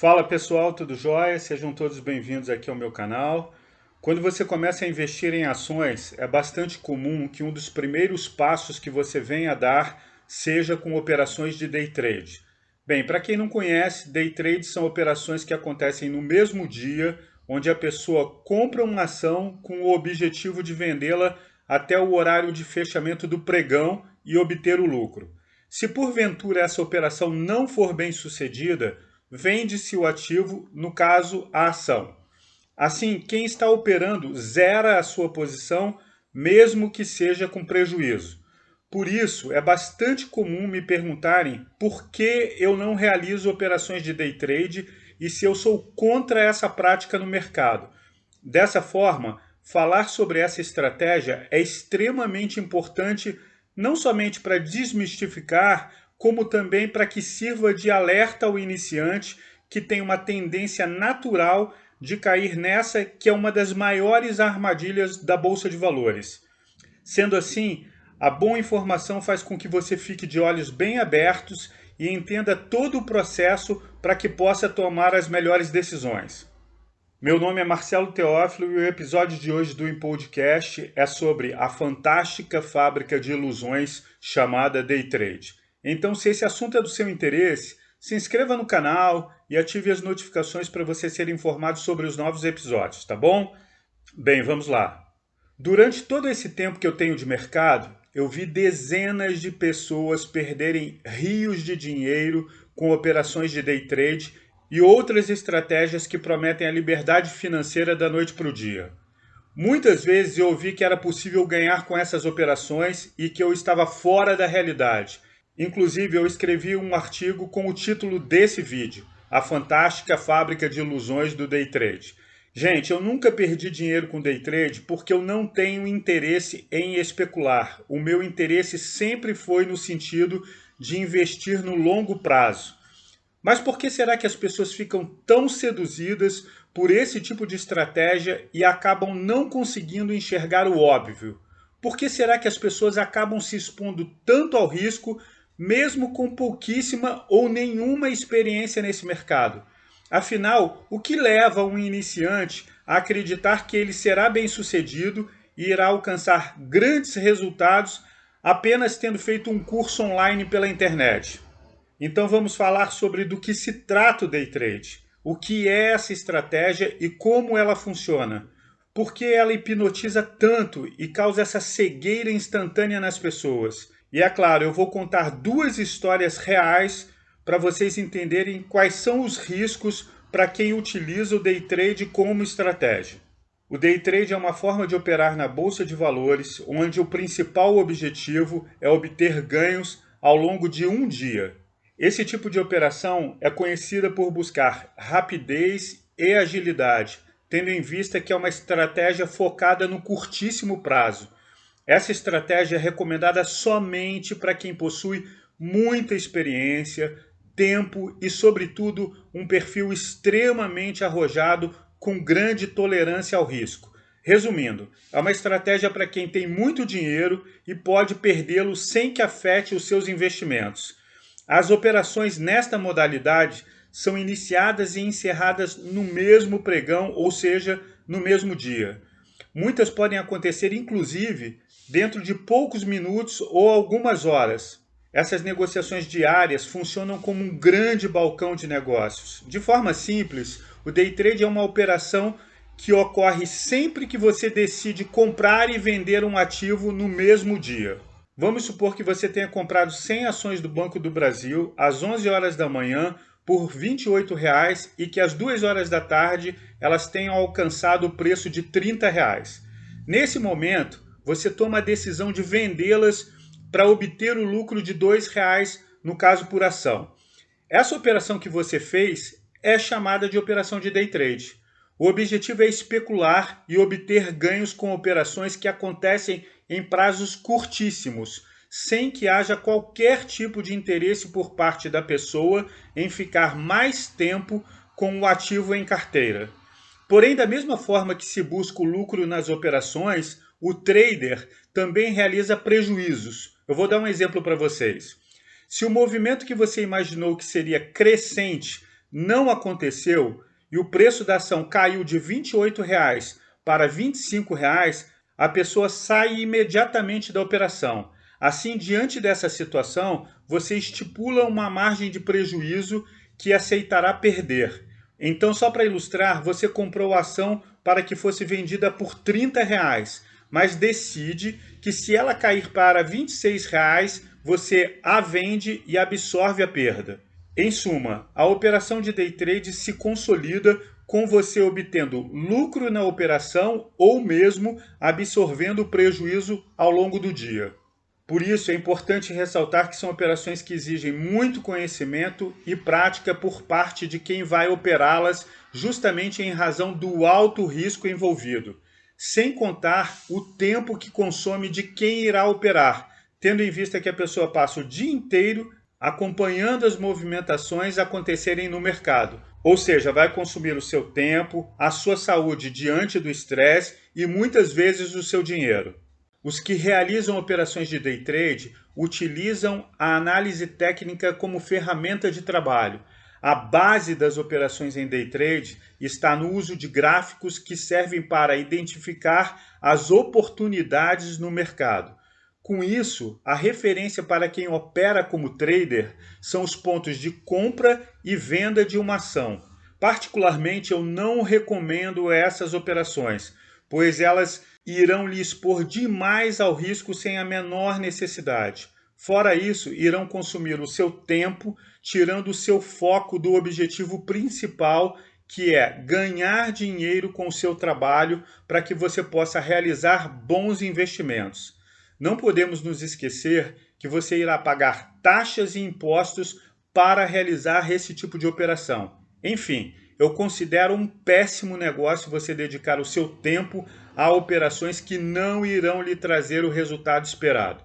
Fala pessoal, tudo jóia? Sejam todos bem-vindos aqui ao meu canal. Quando você começa a investir em ações, é bastante comum que um dos primeiros passos que você venha a dar seja com operações de day trade. Bem, para quem não conhece, day trade são operações que acontecem no mesmo dia, onde a pessoa compra uma ação com o objetivo de vendê-la até o horário de fechamento do pregão e obter o lucro. Se porventura essa operação não for bem sucedida, vende-se o ativo, no caso, a ação. Assim, quem está operando zera a sua posição, mesmo que seja com prejuízo. Por isso, é bastante comum me perguntarem por que eu não realizo operações de day trade e se eu sou contra essa prática no mercado. Dessa forma, falar sobre essa estratégia é extremamente importante não somente para desmistificar, como também para que sirva de alerta ao iniciante que tem uma tendência natural de cair nessa que é uma das maiores armadilhas da Bolsa de Valores. Sendo assim, a boa informação faz com que você fique de olhos bem abertos e entenda todo o processo para que possa tomar as melhores decisões. Meu nome é Marcelo Teófilo e o episódio de hoje do Podcast é sobre a fantástica fábrica de ilusões chamada Day Trade. Então, se esse assunto é do seu interesse, se inscreva no canal e ative as notificações para você ser informado sobre os novos episódios, tá bom? Bem, vamos lá. Durante todo esse tempo que eu tenho de mercado, eu vi dezenas de pessoas perderem rios de dinheiro com operações de day trade e outras estratégias que prometem a liberdade financeira da noite para o dia. Muitas vezes eu ouvi que era possível ganhar com essas operações e que eu estava fora da realidade. Inclusive, eu escrevi um artigo com o título desse vídeo, A Fantástica Fábrica de Ilusões do Day Trade. Gente, eu nunca perdi dinheiro com day trade porque eu não tenho interesse em especular. O meu interesse sempre foi no sentido de investir no longo prazo. Mas por que será que as pessoas ficam tão seduzidas por esse tipo de estratégia e acabam não conseguindo enxergar o óbvio? Por que será que as pessoas acabam se expondo tanto ao risco, mesmo com pouquíssima ou nenhuma experiência nesse mercado? Afinal, o que leva um iniciante a acreditar que ele será bem-sucedido e irá alcançar grandes resultados apenas tendo feito um curso online pela internet? Então vamos falar sobre do que se trata o day trade, o que é essa estratégia e como ela funciona. Por que ela hipnotiza tanto e causa essa cegueira instantânea nas pessoas? E é claro, eu vou contar duas histórias reais para vocês entenderem quais são os riscos para quem utiliza o day trade como estratégia. O day trade é uma forma de operar na bolsa de valores, onde o principal objetivo é obter ganhos ao longo de um dia. Esse tipo de operação é conhecida por buscar rapidez e agilidade, tendo em vista que é uma estratégia focada no curtíssimo prazo. Essa estratégia é recomendada somente para quem possui muita experiência, tempo e, sobretudo, um perfil extremamente arrojado com grande tolerância ao risco. Resumindo, é uma estratégia para quem tem muito dinheiro e pode perdê-lo sem que afete os seus investimentos. As operações nesta modalidade são iniciadas e encerradas no mesmo pregão, ou seja, no mesmo dia. Muitas podem acontecer, inclusive, dentro de poucos minutos ou algumas horas. Essas negociações diárias funcionam como um grande balcão de negócios. De forma simples, o day trade é uma operação que ocorre sempre que você decide comprar e vender um ativo no mesmo dia. Vamos supor que você tenha comprado 100 ações do Banco do Brasil às 11 horas da manhã por R$ 28 e que às 2 horas da tarde elas tenham alcançado o preço de R$ 30. Nesse momento, você toma a decisão de vendê-las para obter o lucro de R$ 2, no caso por ação. Essa operação que você fez é chamada de operação de day trade. O objetivo é especular e obter ganhos com operações que acontecem em prazos curtíssimos, sem que haja qualquer tipo de interesse por parte da pessoa em ficar mais tempo com o ativo em carteira. Porém, da mesma forma que se busca o lucro nas operações, o trader também realiza prejuízos. Eu vou dar um exemplo para vocês. Se o movimento que você imaginou que seria crescente não aconteceu e o preço da ação caiu de R$ 28 para R$ 25, a pessoa sai imediatamente da operação. Assim, diante dessa situação, você estipula uma margem de prejuízo que aceitará perder. Então, só para ilustrar, você comprou a ação para que fosse vendida por R$ 30, mas decide que se ela cair para R$ 26, você a vende e absorve a perda. Em suma, a operação de day trade se consolida com você obtendo lucro na operação ou mesmo absorvendo o prejuízo ao longo do dia. Por isso, é importante ressaltar que são operações que exigem muito conhecimento e prática por parte de quem vai operá-las, justamente em razão do alto risco envolvido, sem contar o tempo que consome de quem irá operar, tendo em vista que a pessoa passa o dia inteiro acompanhando as movimentações acontecerem no mercado. Ou seja, vai consumir o seu tempo, a sua saúde diante do estresse e muitas vezes o seu dinheiro. Os que realizam operações de day trade utilizam a análise técnica como ferramenta de trabalho. A base das operações em day trade está no uso de gráficos que servem para identificar as oportunidades no mercado. Com isso, a referência para quem opera como trader são os pontos de compra e venda de uma ação. Particularmente, eu não recomendo essas operações, pois elas irão lhe expor demais ao risco sem a menor necessidade. Fora isso, irão consumir o seu tempo, tirando o seu foco do objetivo principal, que é ganhar dinheiro com o seu trabalho para que você possa realizar bons investimentos. Não podemos nos esquecer que você irá pagar taxas e impostos para realizar esse tipo de operação. Enfim, eu considero um péssimo negócio você dedicar o seu tempo a operações que não irão lhe trazer o resultado esperado.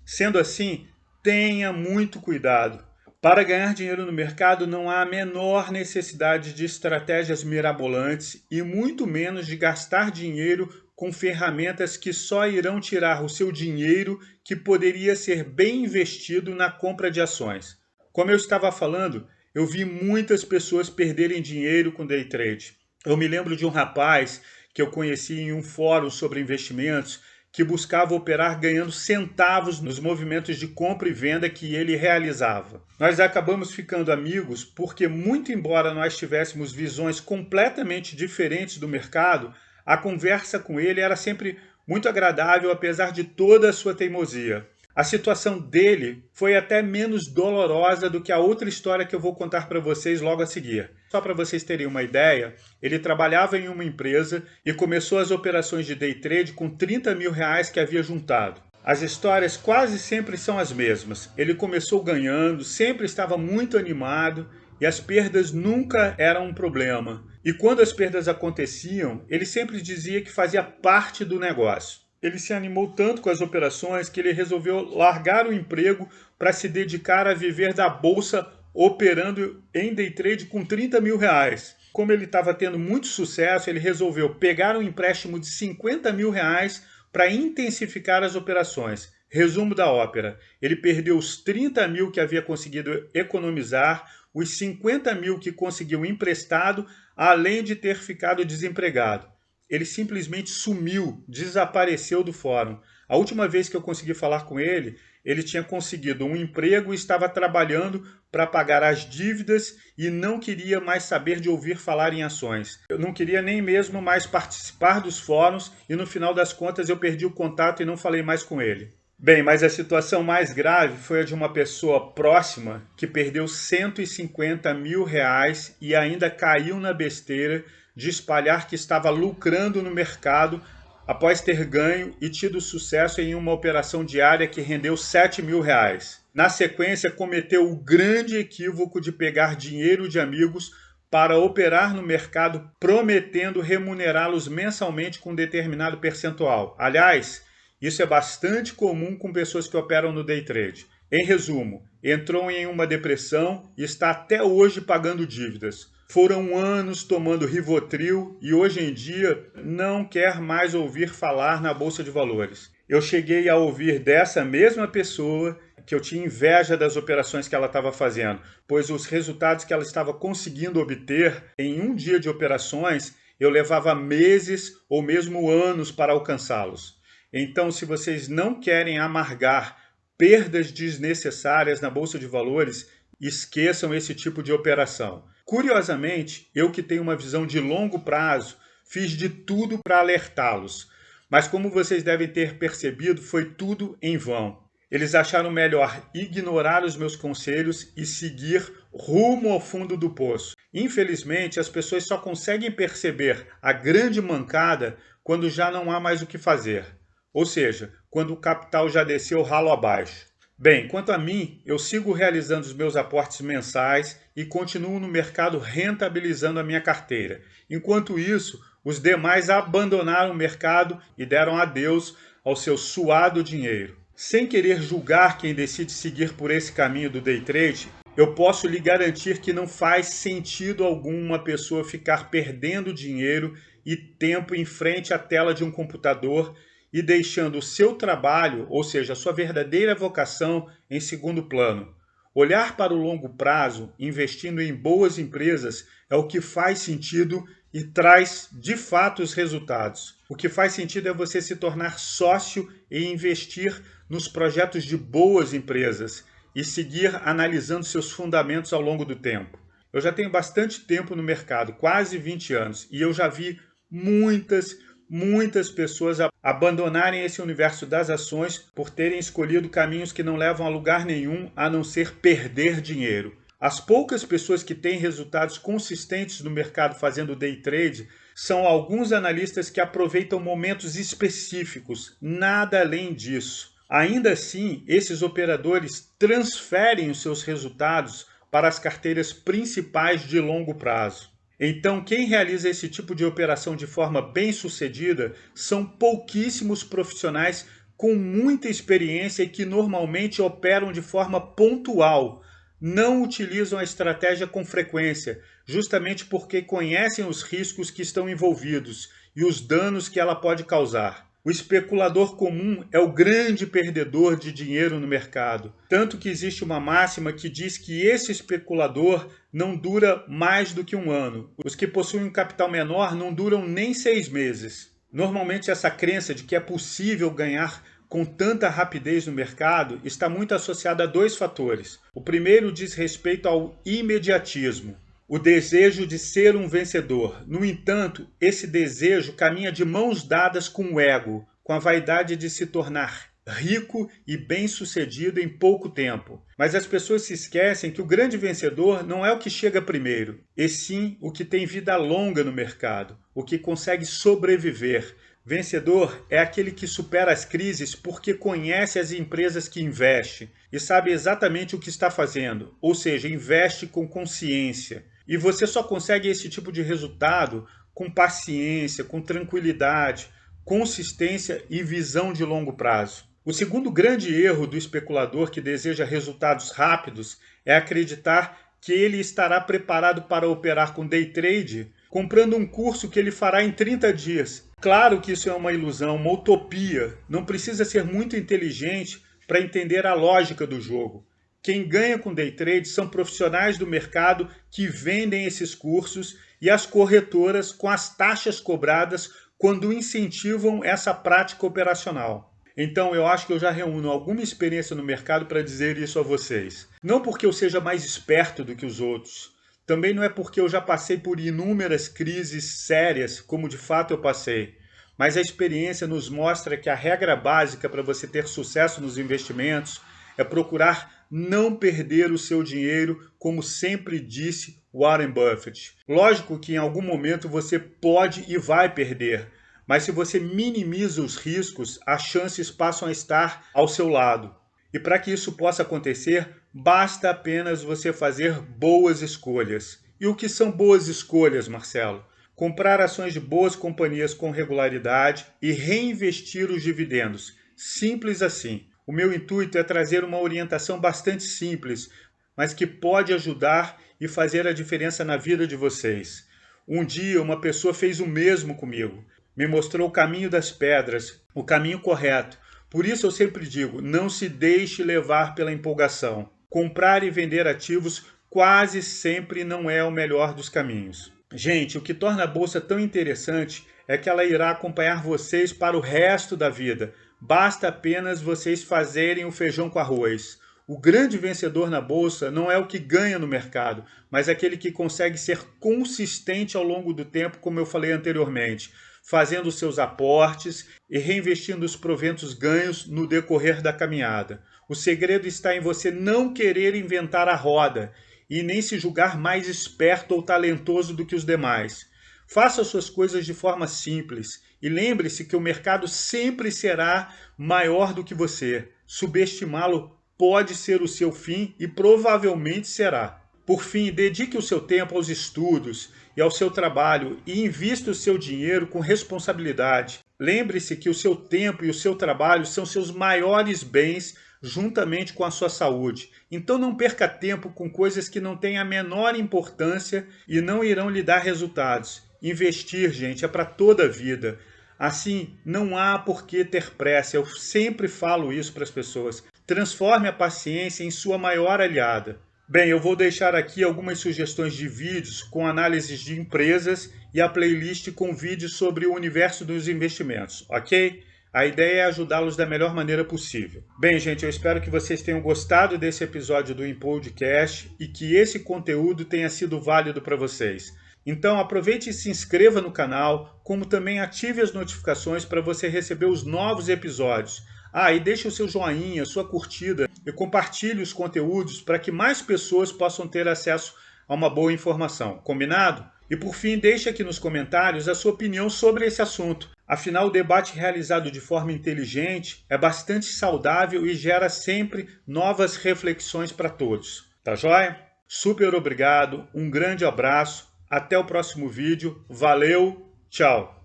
Sendo assim, tenha muito cuidado. Para ganhar dinheiro no mercado não há a menor necessidade de estratégias mirabolantes e muito menos de gastar dinheiro com ferramentas que só irão tirar o seu dinheiro que poderia ser bem investido na compra de ações. Como eu estava falando, eu vi muitas pessoas perderem dinheiro com day trade. Eu me lembro de um rapaz que eu conheci em um fórum sobre investimentos que buscava operar ganhando centavos nos movimentos de compra e venda que ele realizava. Nós acabamos ficando amigos porque, muito embora nós tivéssemos visões completamente diferentes do mercado, a conversa com ele era sempre muito agradável, apesar de toda a sua teimosia. A situação dele foi até menos dolorosa do que a outra história que eu vou contar para vocês logo a seguir. Só para vocês terem uma ideia, ele trabalhava em uma empresa e começou as operações de day trade com 30 mil reais que havia juntado. As histórias quase sempre são as mesmas. Ele começou ganhando, sempre estava muito animado e as perdas nunca eram um problema. E quando as perdas aconteciam, ele sempre dizia que fazia parte do negócio. Ele se animou tanto com as operações que ele resolveu largar o emprego para se dedicar a viver da bolsa operando em day trade com 30 mil reais. Como ele estava tendo muito sucesso, ele resolveu pegar um empréstimo de 50 mil reais para intensificar as operações. Resumo da ópera: ele perdeu os 30 mil que havia conseguido economizar, os 50 mil que conseguiu emprestado, além de ter ficado desempregado. Ele simplesmente sumiu, desapareceu do fórum. A última vez que eu consegui falar com ele, ele tinha conseguido um emprego e estava trabalhando para pagar as dívidas e não queria mais saber de ouvir falar em ações. Eu não queria nem mesmo mais participar dos fóruns e no final das contas eu perdi o contato e não falei mais com ele. Bem, mas a situação mais grave foi a de uma pessoa próxima que perdeu 150 mil reais e ainda caiu na besteira de espalhar que estava lucrando no mercado após ter ganho e tido sucesso em uma operação diária que rendeu 7 mil reais. Na sequência, cometeu o grande equívoco de pegar dinheiro de amigos para operar no mercado, prometendo remunerá-los mensalmente com determinado percentual. Aliás, isso é bastante comum com pessoas que operam no day trade. Em resumo, entrou em uma depressão e está até hoje pagando dívidas. Foram anos tomando Rivotril e hoje em dia não quer mais ouvir falar na Bolsa de Valores. Eu cheguei a ouvir dessa mesma pessoa que eu tinha inveja das operações que ela estava fazendo, pois os resultados que ela estava conseguindo obter em um dia de operações, eu levava meses ou mesmo anos para alcançá-los. Então, se vocês não querem amargar perdas desnecessárias na bolsa de valores, esqueçam esse tipo de operação. Curiosamente, eu que tenho uma visão de longo prazo, fiz de tudo para alertá-los. Mas como vocês devem ter percebido, foi tudo em vão. Eles acharam melhor ignorar os meus conselhos e seguir rumo ao fundo do poço. Infelizmente, as pessoas só conseguem perceber a grande mancada quando já não há mais o que fazer. Ou seja, quando o capital já desceu ralo abaixo. Bem, quanto a mim, eu sigo realizando os meus aportes mensais e continuo no mercado rentabilizando a minha carteira. Enquanto isso, os demais abandonaram o mercado e deram adeus ao seu suado dinheiro. Sem querer julgar quem decide seguir por esse caminho do day trade, eu posso lhe garantir que não faz sentido algum uma pessoa ficar perdendo dinheiro e tempo em frente à tela de um computador e deixando o seu trabalho, ou seja, a sua verdadeira vocação, em segundo plano. Olhar para o longo prazo, investindo em boas empresas, é o que faz sentido e traz de fato os resultados. O que faz sentido é você se tornar sócio e investir nos projetos de boas empresas e seguir analisando seus fundamentos ao longo do tempo. Eu já tenho bastante tempo no mercado, quase 20 anos, e eu já vi muitas pessoas abandonarem esse universo das ações por terem escolhido caminhos que não levam a lugar nenhum a não ser perder dinheiro. As poucas pessoas que têm resultados consistentes no mercado fazendo day trade são alguns analistas que aproveitam momentos específicos, nada além disso. Ainda assim, esses operadores transferem os seus resultados para as carteiras principais de longo prazo. Então, quem realiza esse tipo de operação de forma bem-sucedida são pouquíssimos profissionais com muita experiência e que normalmente operam de forma pontual. Não utilizam a estratégia com frequência, justamente porque conhecem os riscos que estão envolvidos e os danos que ela pode causar. O especulador comum é o grande perdedor de dinheiro no mercado, tanto que existe uma máxima que diz que esse especulador não dura mais do que um ano. Os que possuem um capital menor não duram nem 6 meses. Normalmente essa crença de que é possível ganhar com tanta rapidez no mercado está muito associada a dois fatores. O primeiro diz respeito ao imediatismo, o desejo de ser um vencedor. No entanto, esse desejo caminha de mãos dadas com o ego, com a vaidade de se tornar rico e bem-sucedido em pouco tempo. Mas as pessoas se esquecem que o grande vencedor não é o que chega primeiro, e sim o que tem vida longa no mercado, o que consegue sobreviver. Vencedor é aquele que supera as crises porque conhece as empresas que investe e sabe exatamente o que está fazendo, ou seja, investe com consciência. E você só consegue esse tipo de resultado com paciência, com tranquilidade, consistência e visão de longo prazo. O segundo grande erro do especulador que deseja resultados rápidos é acreditar que ele estará preparado para operar com day trade comprando um curso que ele fará em 30 dias. Claro que isso é uma ilusão, uma utopia. Não precisa ser muito inteligente para entender a lógica do jogo. Quem ganha com day trade são profissionais do mercado que vendem esses cursos e as corretoras com as taxas cobradas quando incentivam essa prática operacional. Então eu acho que eu já reúno alguma experiência no mercado para dizer isso a vocês. Não porque eu seja mais esperto do que os outros. Também não é porque eu já passei por inúmeras crises sérias, como de fato eu passei. Mas a experiência nos mostra que a regra básica para você ter sucesso nos investimentos é procurar não perder o seu dinheiro, como sempre disse Warren Buffett. Lógico que em algum momento você pode e vai perder, mas se você minimiza os riscos, as chances passam a estar ao seu lado. E para que isso possa acontecer, basta apenas você fazer boas escolhas. E o que são boas escolhas, Marcelo? Comprar ações de boas companhias com regularidade e reinvestir os dividendos. Simples assim. O meu intuito é trazer uma orientação bastante simples, mas que pode ajudar e fazer a diferença na vida de vocês. Um dia uma pessoa fez o mesmo comigo. Me mostrou o caminho das pedras, o caminho correto, Por isso eu sempre digo, não se deixe levar pela empolgação. Comprar e vender ativos quase sempre não é o melhor dos caminhos. Gente, o que torna a bolsa tão interessante é que ela irá acompanhar vocês para o resto da vida. Basta apenas vocês fazerem o feijão com arroz. O grande vencedor na bolsa não é o que ganha no mercado, mas aquele que consegue ser consistente ao longo do tempo, como eu falei anteriormente, fazendo seus aportes e reinvestindo os proventos ganhos no decorrer da caminhada. O segredo está em você não querer inventar a roda e nem se julgar mais esperto ou talentoso do que os demais. Faça suas coisas de forma simples e lembre-se que o mercado sempre será maior do que você. Subestimá-lo pode ser o seu fim e provavelmente será. Por fim, dedique o seu tempo aos estudos e ao seu trabalho e invista o seu dinheiro com responsabilidade. Lembre-se que o seu tempo e o seu trabalho são seus maiores bens juntamente com a sua saúde. Então não perca tempo com coisas que não têm a menor importância e não irão lhe dar resultados. Investir, gente, é para toda a vida. Assim, não há por que ter pressa. Eu sempre falo isso para as pessoas. Transforme a paciência em sua maior aliada. Bem, eu vou deixar aqui algumas sugestões de vídeos com análises de empresas e a playlist com vídeos sobre o universo dos investimentos, ok? A ideia é ajudá-los da melhor maneira possível. Bem, gente, eu espero que vocês tenham gostado desse episódio do InPodcast e que esse conteúdo tenha sido válido para vocês. Então aproveite e se inscreva no canal, como também ative as notificações para você receber os novos episódios. E deixe o seu joinha, sua curtida e compartilhe os conteúdos para que mais pessoas possam ter acesso a uma boa informação. Combinado? E por fim, deixe aqui nos comentários a sua opinião sobre esse assunto. Afinal, o debate realizado de forma inteligente é bastante saudável e gera sempre novas reflexões para todos. Tá joia? Super obrigado, um grande abraço, até o próximo vídeo, valeu, tchau!